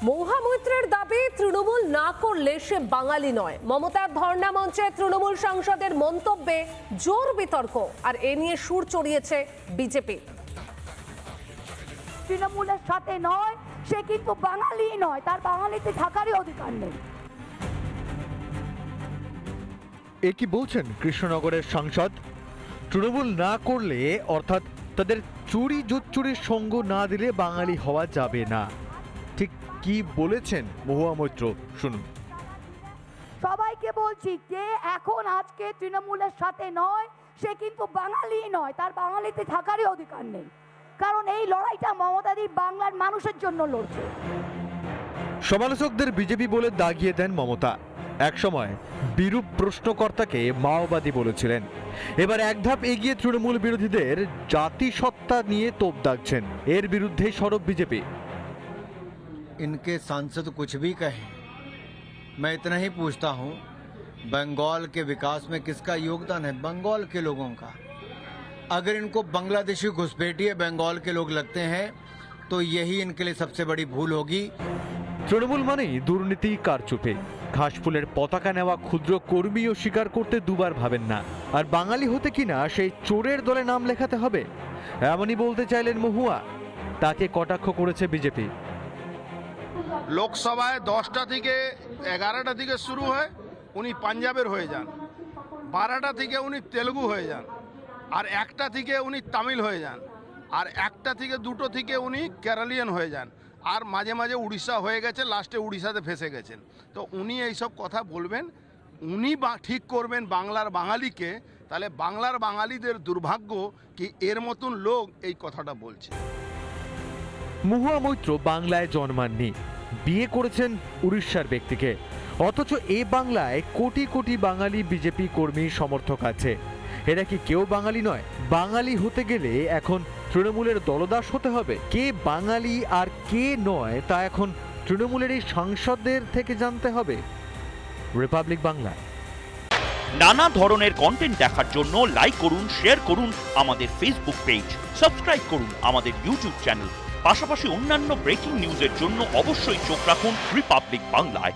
মহুয়া মৈত্রের দাবি তৃণমূল না করলে সে বাঙালি নয়। মমতার ধর্ণা মঞ্চে তৃণমূল সাংসদের মন্তব্যে জোর বিতর্ক, আর এ নিয়ে সুর চড়িয়েছে বিজেপি। তৃণমূলের সাথে নয়, সে কিন্তু বাঙালি নয়, তার বাঙালিতে থাকারই অধিকার নেই। এ কি বলছেন কৃষ্ণনগরের সাংসদ? তৃণমূল না করলে, অর্থাৎ তাদের চুরি জুচ্চুরির সঙ্গ না দিলে বাঙালি হওয়া যাবে না। ঠিক কি বলেছেন মহুয়া মৈত্র, শুনুন। সবাইকে বলছি, যে এখন আজকে তৃণমূলের সাথে নয়, সে কিন্তু বাঙালি নয়, তার বাঙালিতে থাকারই অধিকার নেই। কারণ এই লড়াইটা মমতাদি বাংলার মানুষের জন্য লড়ছে। সমালোচকদের বিজেপি বলে দাগিয়ে দেন মমতা। একসময় বিরূপ প্রশ্নকর্তাকে মাওবাদী বলেছিলেন। এবার এক ধাপ এগিয়ে তৃণমূল বিরোধীদের জাতিসত্তা নিয়ে তোপ দাগছেন। এর বিরুদ্ধে সরব বিজেপি। इनके सांसद कुछ भी कहें, मैं इतना ही पूछता हूं, बंगाल के विकास में किसका योगदान है? बंगाल के लोगों का। अगर इनको बांग्लादेशी घुसपैठिए बंगाल के लोग लगते हैं तो यही इनके लिए सबसे बड़ी भूल होगी। তৃণমূল মানেই দুর্নীতি, কারচুপি। ঘাসফুলের পতাকা নেওয়া ক্ষুদ্র কর্মীও স্বীকার করতে দুবার ভাবেন না। আর বাঙালি হতে কিনা সেই চোরের দলে নাম লেখাতে হবে, এমনই বলতে চাইলেন মহুয়া। তাকে কটাক্ষ করেছে বিজেপি। লোকসভায় 10টা থেকে 11টা থেকে শুরু হয়, উনি পাঞ্জাবের হয়ে যান। 12টা থেকে উনি তেলুগু হয়ে যান। আর 1টা থেকে উনি তামিল হয়ে যান। আর 1টা থেকে 2টো থেকে উনি কেরালিয়ান হয়ে যান। আর মাঝে মাঝে উড়িষ্যা হয়ে গেছে, লাস্টে উড়িষ্যাতে ফেসে গেছেন। তো উনি এইসব কথা বলবেন, উনি ঠিক করবেন বাংলার বাঙালিকে। তাহলে বাংলার বাঙালিদের দুর্ভাগ্য কি এর মতন লোক এই কথাটা বলছে। মহুয়া মৈত্র বাংলায় জন্মাননি, বিয়ে করেছেন উড়িষ্যার ব্যক্তিকে। অথচ এ বাংলায় কোটি কোটি বাঙালি বিজেপি কর্মী সমর্থক আছে। এরা কি কেউ বাঙালি নয়? বাঙালি হতে গেলে এখন তৃণমূলের দলদাস হতে হবে। কে বাঙালি আর কে নয় তা এখন তৃণমূলের এই সাংসদদের থেকে জানতে হবে। রিপাবলিক বাংলা। নানা ধরনের কন্টেন্ট দেখার জন্য লাইক করুন, শেয়ার করুন আমাদের ফেসবুক পেজ, সাবস্ক্রাইব করুন আমাদের ইউটিউব চ্যানেল। পাশাপাশি অন্যান্য ব্রেকিং নিউজের জন্য অবশ্যই চোখ রাখুন রিপাবলিক বাংলায়।